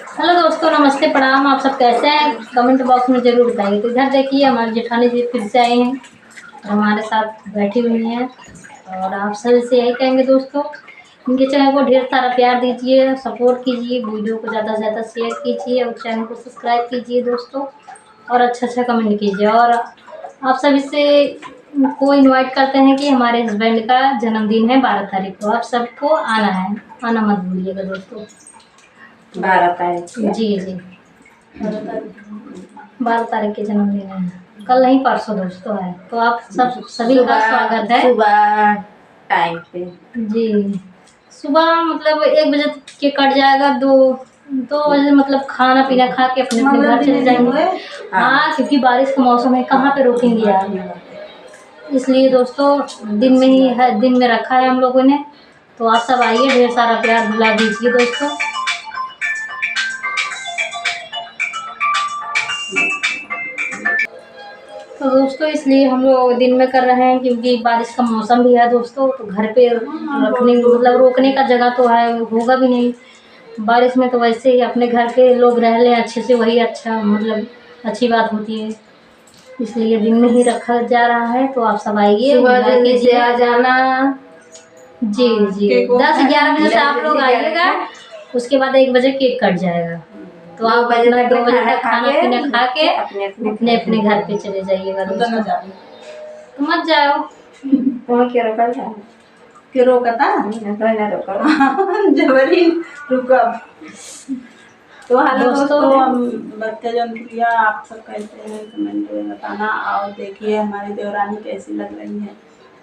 Hello दोस्तों, नमस्ते, प्रणाम। आप सब कैसे हैं? कमेंट बॉक्स में ज़रूर बताइए। तो इधर देखिए, हमारी जेठानी जी फिर से आए हैं और हमारे साथ बैठी हुई हैं। और आप सभी से यही कहेंगे दोस्तों, इनके चैनल को ढेर सारा प्यार दीजिए, सपोर्ट कीजिए, वीडियो को ज़्यादा से ज़्यादा शेयर कीजिए और चैनल को सब्सक्राइब कीजिए दोस्तों। और अच्छा कमेंट कीजिए। और आप सभी से को इनवाइट करते हैं कि हमारे हस्बैंड का जन्मदिन है 12 तारीख को। आप सबको आना है, आना मत भूलिएगा दोस्तों। 12 तारीख जी जी, 12 तारीख के जन्मदिन है, कल नहीं परसों दोस्तों है। तो आप सभी का स्वागत है। सुबह टाइम पे जी, सुबह मतलब 1 बजे के कट जाएगा। 2 बजे मतलब खाना पीना खा के अपने अपने घर चले जाएंगे। हाँ, क्योंकि बारिश का मौसम है, कहाँ पे रोकेंगे यार। इसलिए दोस्तों दिन में ही है, दिन में रखा है हम लोगों ने। तो आप सब आइए, ढेर सारा प्यार दिला दीजिए दोस्तों। तो दोस्तों इसलिए हम लोग दिन में कर रहे हैं, क्योंकि बारिश का मौसम भी है दोस्तों। तो घर पे रखने मतलब रोकने का जगह तो है, होगा भी नहीं बारिश में। तो वैसे ही अपने घर के लोग रह लें अच्छे से, वही अच्छा मतलब अच्छी बात होती है। इसलिए दिन में ही रखा जा रहा है। तो आप सब आइए, सुबह जल्दी से आ जाना। जी जी, 10-11 बजे से आप लोग आइएगा। उसके बाद 1 बजे केक कट जाएगा। तो आप 2 बजे तक खाना पीना खा के अपने अपने घर पे चले जाइएगा दोस्तों। तो मत जाओ। तो क्या रोकता जबरी रुका। तो हेलो दोस्तों, बच्चे जनप्रिया, आप सब कैसे हैं कमेंट में बताना। और देखिए हमारी देवरानी कैसी लग रही है।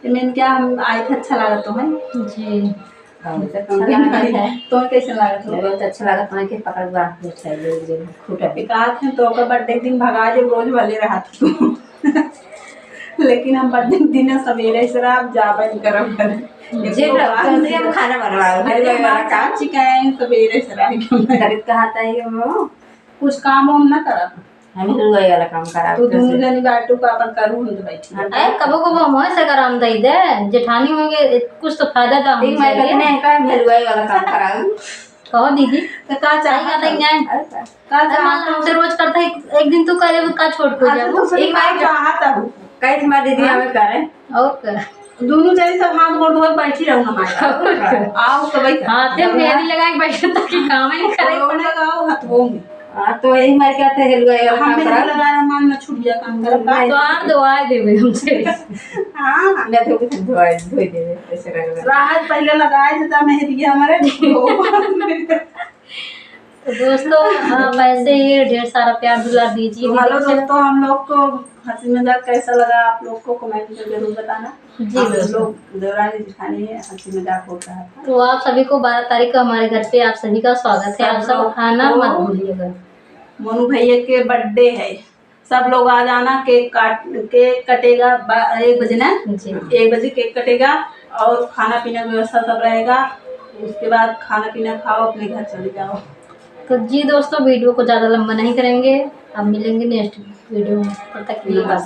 मैंने क्या हम आए थे, अच्छा लगा तुम्हें? जी, तो कैसे लगा? बहुत अच्छा लगा। तुम्हें के पकड़ बात तो बर्थडे दिन भगा जब रोज भले रहा तू लेकिन हम बर्थडे दिन सवेरे से आप जाबे करम कर हम खाना बनवा चिकन सवेरे से रह खरीद कहा था ये कुछ काम हम ना करब। हम हलवाई वाला काम करा तो दोनों जनी बाटू का अपन करू हम बैठी ए कबो कबो हम से कराम दई दे। जेठानी होंगे कुछ तो फायदा था। ठीक, मैं कहते हैं का हलवाई वाला काम कराऊं। कहो दीदी, तो का चाहिए का हमसे रोज करता है, एक दिन तू करे का छोड़ को जाओ। एक बार चाहता हूं कई तुम्हारी दीदी हमें करें और दोनों जने सब हाथ गोड़ धोए बैठी रहूं हमारे आओ तो भाई हाथ में मेहंदी लगा के बैठे ताकि काम ही करे लगाओ हाथ होंगे। तो यही मार के आते हलवाई वाला काम करा लगा रहा ना छूट गया काम कर तो आप दवाई देबे हमसे। हां मैं तो दवाई धोई देबे ऐसे कर राहत पहले लगाए थे मेहंदी हमारे। तो दोस्तों आप ऐसे ही ढेर सारा प्यार दुला दीजिए। हेलो दोस्तों, हम लोग को हंसी मजाक कैसा लगा आप लोग को कमेंट में जरूर बताना। जी दोस्तों, देवरानी जेठानी है, हंसी मजाक होता है। तो आप सभी को 12 तारीख को हमारे घर पे आप सभी का स्वागत है। आप सब खाना मत भूलिएगा। मोनू भैया के बर्थडे है, सब लोग आ जाना। केक कटेगा 1 बजे ना। 1 बजे केक कटेगा और खाना पीना की व्यवस्था सब रहेगा। उसके बाद खाना पीना खाओ, अपने घर चले जाओ। तो जी दोस्तों, वीडियो को ज़्यादा लंबा नहीं करेंगे। अब मिलेंगे नेक्स्ट वीडियो में, तब तक के लिए बाय।